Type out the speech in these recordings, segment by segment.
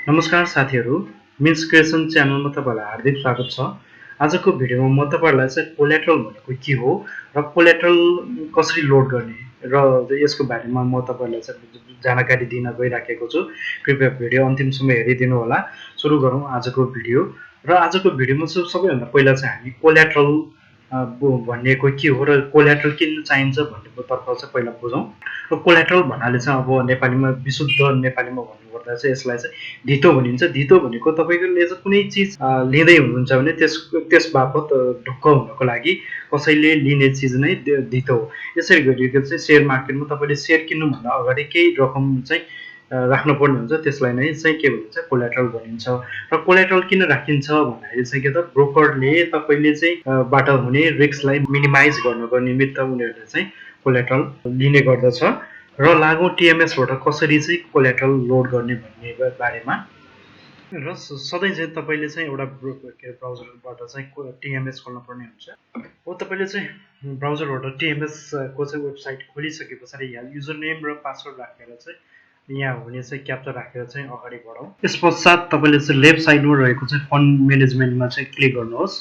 नमस्कार साथीहरु, means creation च्यानलमा तपाईलाई हार्दिक स्वागत छ। आजको भिडियोमा म तपाईहरुलाई चाहिँ कोल्याटरल भनेको के हो र कोल्याटरल कसरी लोड गर्ने र यसको बारेमा म तपाईहरुलाई चाहिँ जानकारी दिन गइराखेको छु। कृपया भिडियो अन्तिमसम्म हेरिदिनु होला। सुरु गरौँ आजको भिडियो। र आजको भिडियोमा चाहिँ सबैभन्दा पहिला चाहिँ हामी कोल्याटरल भनेको के हो र कोल्याटरल किन चाहिन्छ भन्नेको तर्फ चाहिँ पहिला बुझौँ। र कोल्याटरल भन्नाले चाहिँ अब नेपालीमा विशुद्ध नेपालीमा भन्नुपर्दा चाहिँ यसलाई चाहिँ धितो भनिन्छ। धितो भनेको तपाईले चाहिँ कुनै चीज लिँदै हुनुहुन्छ भने त्यस बापत ढुक्क हुनको लागि कसैले लिने चीज नै धितो हो। यसरी गरिएको चाहिँ शेयर मार्केटमा तपाईले शेयर किन्नुभन्दा अगाडि केही रकम चाहिँ राख्नुपर्ने हुन्छ। त्यसलाई नै चाहिँ के भनिन्छ कोल्याटरल भनिन्छ। र कोल्याटरल किन राखिन्छ भन्दाखेरि चाहिँ के त ब्रोकरले तपाईले चाहिँ बाट हुने रिस्कलाई मिनिमाइज गर्नको निमित्त उनीहरुले चाहिँ कोल्याटरल लिने गर्दछ। र लागौ टीएमएस बाट कसरी चाहिँ कोल्याटरल लोड गर्ने भन्ने बारेमा र सधैँ चाहिँ तपाईले चाहिँ एउटा ब्राउजरबाट चाहिँ टीएमएस खोल्नुपर्ने हुन्छ। हो तपाईले चाहिँ ब्राउजरबाट टीएमएस को चाहिँ वेबसाइट खोलिसकेपछि यहाँ युजर नेम र पासवर्ड राखेर चाहिँ यहाँ हुने चाहिँ क्याप्चा राखेर चाहिँ अगाडि बढौँ। त्यसपश्चात तपाईले चाहिँ लेफ्ट साइडमा रहेको चाहिँ फन्ड म्यानेजमेन्टमा चाहिँ क्लिक गर्नुहोस्।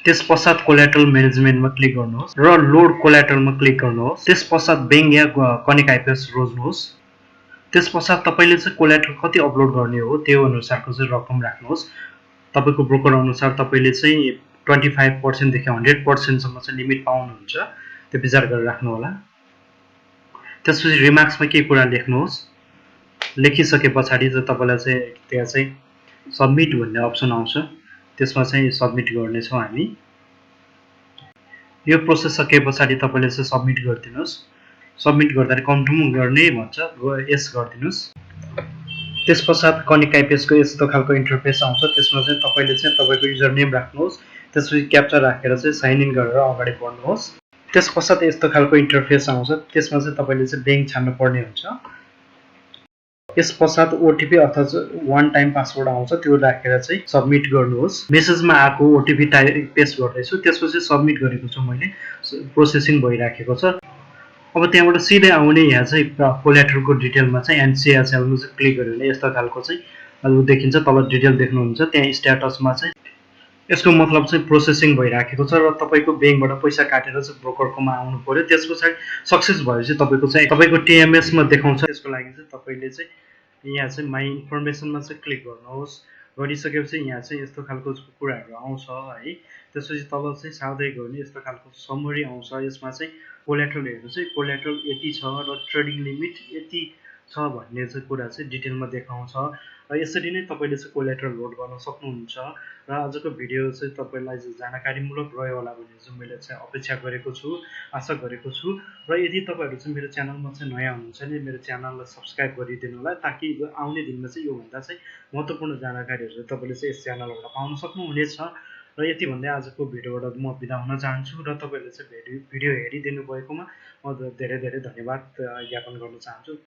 त्यसपश्चात कोल्याटरल म्यानेजमेन्टमा क्लिक गर्नुहोस् र लोड कोल्याटरलमा क्लिक गर्नुहोस्। त्यसपश्चात बैंक या कनेक्ट आइपीएस रोज्नुहोस्। त्यसपश्चात तपाईले चाहिँ कोल्याटरल कति अपलोड गर्ने हो त्यो अनुसारको चाहिँ रकम राख्नुहोस्। तपाईको ब्रोकर अनुसार तपाईले चाहिँ 25% देखि 100% सम्म चाहिँ लिमिट पाउनुहुन्छ। त्यो विचार गरेर राख्नु होला। त्यसपछि रिमार्क्समा केही कुरा लेख्नुहोस्। लेखिसकेपछि चाहिँ तपाईलाई चाहिँ त्यहाँ चाहिँ सबमिट भन्ने अप्सन आउँछ। त्यसमा चाहिँ सबमिट गर्ने छौं हामी। यो प्रोसेस सकेपछि तपाईले चाहिँ सबमिट गरिदिनुस्। सबमिट गर्दा कन्फर्म गर्ने भन्छ यस गरिदिनुस्। त्यसपश्चात कनेक्ट आइपीएस को यस्तो खालको इन्टरफेस आउँछ। त्यसमा चाहिँ तपाईले चाहिँ तपाईको युजर नेम राख्नुहोस्। त्यसपछि क्याप्चा राखेर चाहिँ साइन इन गरेर अगाडि बढ्नुहोस्। त्यसपश्चात यस्तो खालको इन्टरफेस आउँछ। त्यसमा चाहिँ तपाईले चाहिँ बैंक छान्नु पर्ने हुन्छ। यसपश्चात ओटीपी अथवा वान टाइम पासवर्ड आउँछ। त्यो राखेर चाहिँ सबमिट गर्नुहोस्। मेसेजमा आएको ओटीपी पेस्ट गर्दैछु। त्यसपछि सबमिट गरेको छु मैले। प्रोसेसिङ भइराखेको छ। अब त्यहाँबाट सिधै आउने यहाँ चाहिँ कोल्याटरलको डिटेलमा चाहिँ एनसीएचएलमा चाहिँ क्लिक गर्यो भने यस्तो खालको चाहिँ देखिन्छ। तल डिटेल देख्नुहुन्छ। त्यहाँ स्ट्याटसमा चाहिँ यसको मतलब चाहिँ प्रोसेसिङ भइराखेको छ र तपाईको बैंकबाट पैसा काटेर चाहिँ ब्रोकरकोमा आउनु पर्यो। त्यसपछि सक्सेस भएपछि तपाईको टीएमएस मा देखाउँछ। त्यसको लागि चाहिँ तपाईले चाहिँ यहाँ चाहिँ माई इन्फर्मेसनमा चाहिँ क्लिक गर्नुहोस्। गरिसकेपछि यहाँ चाहिँ यस्तो खालको कुराहरु आउँछ है। त्यसपछि तल चाहिँ सार्दै गयो भने यस्तो खालको समरी आउँछ। यसमा चाहिँ कोल्याटरल हेर्नु चाहिँ कोल्याटरल यति छ र ट्रेडिङ लिमिट यति छ भन्ने चाहिँ कुरा चाहिँ डिटेलमा देखाउँछ। र यसरी नै तपाईले चाहिँ कोल्याटरल लोड गर्न सक्नुहुन्छ। र आजको भिडियो चाहिँ तपाईलाई जानकारीमूलक रह्यो होला भन्ने चाहिँ मैले चाहिँ अपेक्षा गरेको छु, आशा गरेको छु। र यदि तपाईहरु चाहिँ मेरो च्यानलमा चाहिँ नयाँ हुनुहुन्छ भने मेरो च्यानललाई सब्स्क्राइब गरिदिनु होला ताकि आउने दिनमा चाहिँ यो भन्दा चाहिँ महत्त्वपूर्ण जानकारीहरु चाहिँ तपाईले चाहिँ यस च्यानलबाट पाउन सक्नुहुनेछ। र यति भन्दै आजको भिडियोबाट म बिदा हुन चाहन्छु र तपाईहरुले चाहिँ भिडियो हेरिदिनु भएकोमा म धेरै धेरै धन्यवाद ज्ञापन गर्न चाहन्छु।